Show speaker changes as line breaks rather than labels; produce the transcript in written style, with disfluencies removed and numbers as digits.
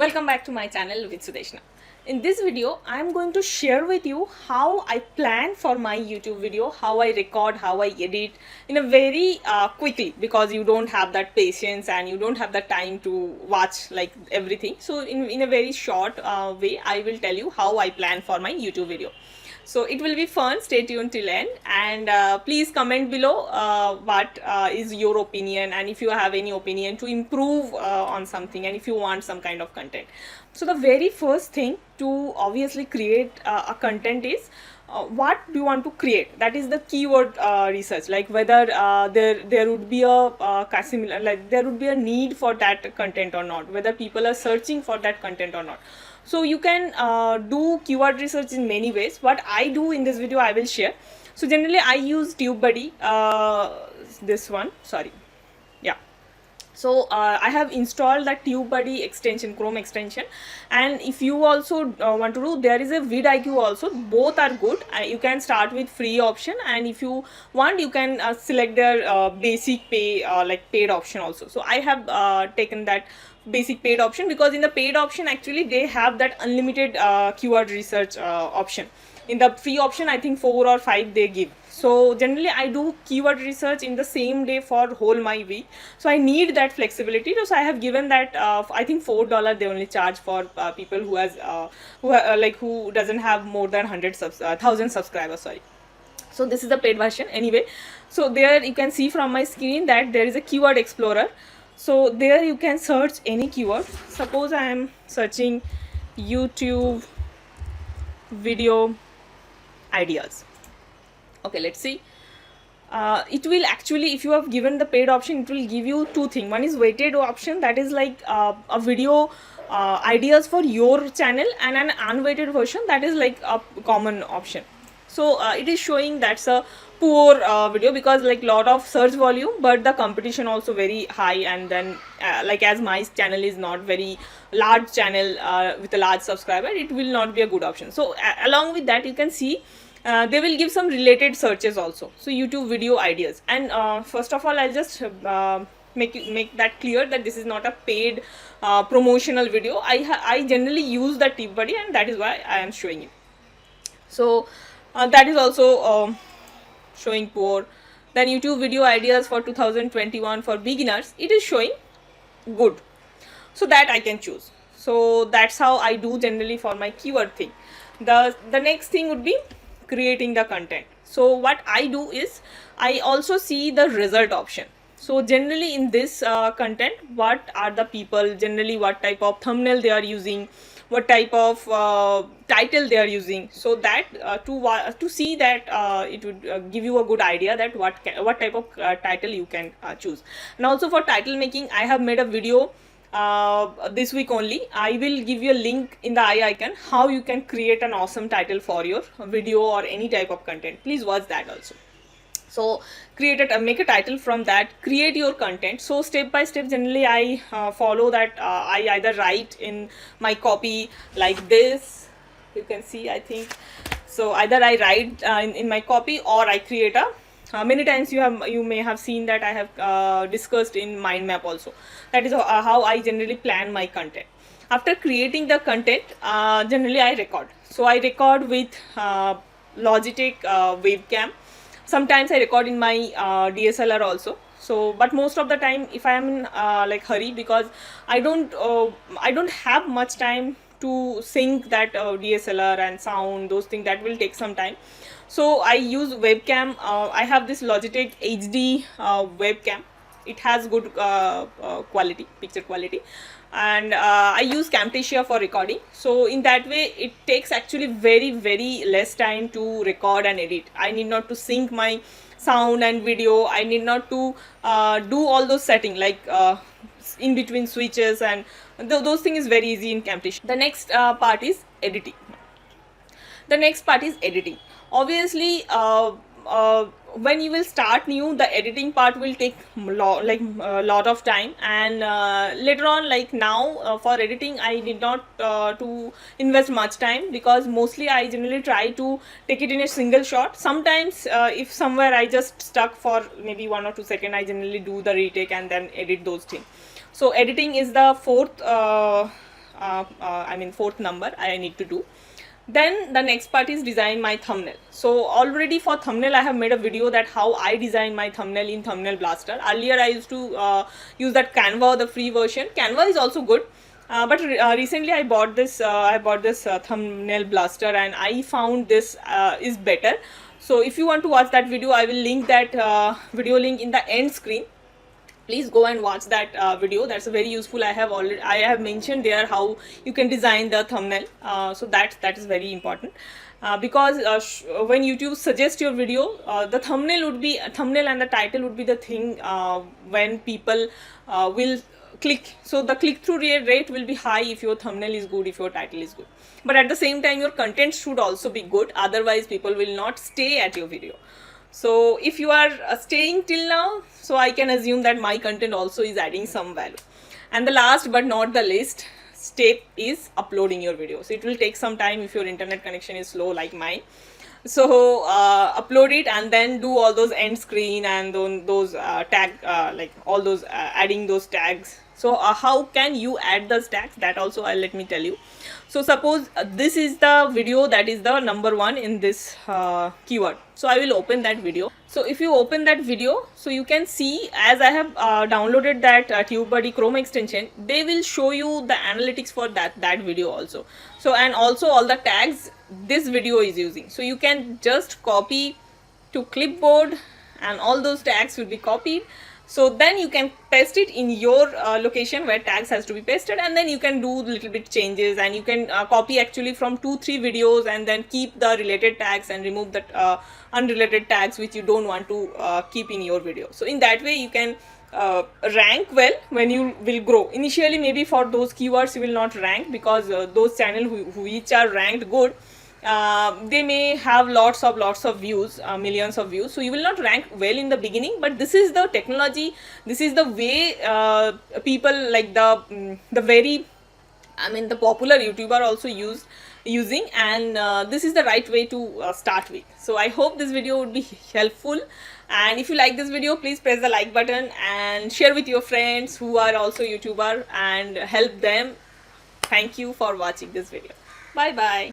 Welcome back to my channel with Sudeshna. In this video, I am going to share with you how I plan for my YouTube video, how I record, how I edit in a very quickly, because you don't have that patience and you don't have the time to watch like everything. So in a very short way, I will tell you how I plan for my YouTube video. So it will be fun. Stay tuned till end, and please comment below what is your opinion, and if you have any opinion to improve on something, and if you want some kind of content. So the very first thing to obviously create a content is what do you want to create. That is the keyword research, like whether there would be a similar, like there would be a need for that content or not, whether people are searching for that content or not. So you can do keyword research in many ways. What I do in this video I will share. So generally I use TubeBuddy, this one, sorry, yeah. So I have installed that TubeBuddy extension, Chrome extension, and if you also want to do, there is a vidIQ also. Both are good. You can start with free option, and if you want, you can select their basic pay, like paid option also. So I have taken that basic paid option, because in the paid option actually they have that unlimited keyword research option. In the free option I think 4 or 5 they give. So generally I do keyword research in the same day for whole my week, so I need that flexibility. So I have given that I think $4 they only charge for people who has who doesn't have more than 1,000 subscribers, sorry. So this is the paid version anyway. So there you can see from my screen that there is a keyword explorer. So there you can search any keyword. Suppose I am searching YouTube video ideas. Okay, let's see. It will actually, if you have given the paid option, it will give you two things. One is weighted option, that is like a video ideas for your channel, and an unweighted version, that is like a common option. So it is showing that's a poor video, because like lot of search volume, but the competition also very high. And then like as my channel is not very large channel with a large subscriber, it will not be a good option. So along with that you can see they will give some related searches also. So YouTube video ideas, and first of all I'll just make that clear that this is not a paid promotional video. I generally use the TubeBuddy, and that is why I am showing it. So that is also showing poor. Then YouTube video ideas for 2021 for beginners, it is showing good, so that I can choose. So that's how I do generally for my keyword thing. The next thing would be creating the content. So what I do is I also see the result option. So generally in this content, what are the people generally, what type of thumbnail they are using, what type of title they are using, so that to see that it would give you a good idea that what type of title you can choose. And also for title making, I have made a video this week only. I will give you a link in the I icon how you can create an awesome title for your video or any type of content. Please watch that also. So make a title from that, create your content. So step by step generally I follow that. I either write in my copy like this, you can see, I think. So either I write in my copy, or I create a many times you may have seen that I have discussed in mind map also. That is how I generally plan my content. After creating the content, generally I record. So I record with Logitech webcam. Sometimes I record in my DSLR also. So but most of the time if I am in like hurry, because I don't have much time to sync that DSLR and sound, those things, that will take some time. So I use webcam. I have this Logitech HD webcam. It has good quality, picture quality, and I use Camtasia for recording. So in that way it takes actually very less time to record and edit. I need not to sync my sound and video. I need not to do all those settings, like in between switches, and those things is very easy in Camtasia. The next part is editing. Obviously when you will start new, the editing part will take lot of time, and later on, like now for editing I did not to invest much time, because mostly I generally try to take it in a single shot. Sometimes if somewhere I just stuck for maybe 1 or 2 seconds, I generally do the retake and then edit those things. So editing is the fourth fourth number I need to do. Then the next part is design my thumbnail. So already for thumbnail I have made a video that how I design my thumbnail in Thumbnail Blaster. Earlier I used to use that Canva, the free version. Canva is also good, but recently I bought this Thumbnail Blaster, and I found this is better. So if you want to watch that video, I will link that video link in the end screen. Please go and watch that video. That's very useful. I have mentioned there how you can design the thumbnail. So that is very important, because when YouTube suggests your video, the thumbnail and the title would be the thing when people will click. So the click-through rate will be high if your thumbnail is good, if your title is good. But at the same time, your content should also be good. Otherwise, people will not stay at your video. So if you are staying till now, so I can assume that my content also is adding some value. And the last but not the least step is uploading your video. So it will take some time if your internet connection is slow like mine. So upload it and then do all those end screen and those adding those tags. So how can you add those tags? That also let me tell you. So suppose this is the video that is the number 1 in this keyword. So I will open that video. So if you open that video, so you can see, as I have downloaded that TubeBuddy Chrome extension, they will show you the analytics for that video also. So and also all the tags this video is using. So you can just copy to clipboard and all those tags will be copied. So then you can paste it in your location where tags has to be pasted, and then you can do little bit changes, and you can copy actually from 2-3 videos and then keep the related tags and remove the unrelated tags which you don't want to keep in your video. So in that way you can rank well when you will grow. Initially maybe for those keywords you will not rank, because those channels which are ranked good, they may have lots of views, millions of views, so you will not rank well in the beginning. But this is the technology, this is the way people like the very, the popular YouTuber also using, and this is the right way to start with. So I hope this video would be helpful, and if you like this video, please press the like button and share with your friends who are also YouTuber and help them. Thank you for watching this video. Bye bye.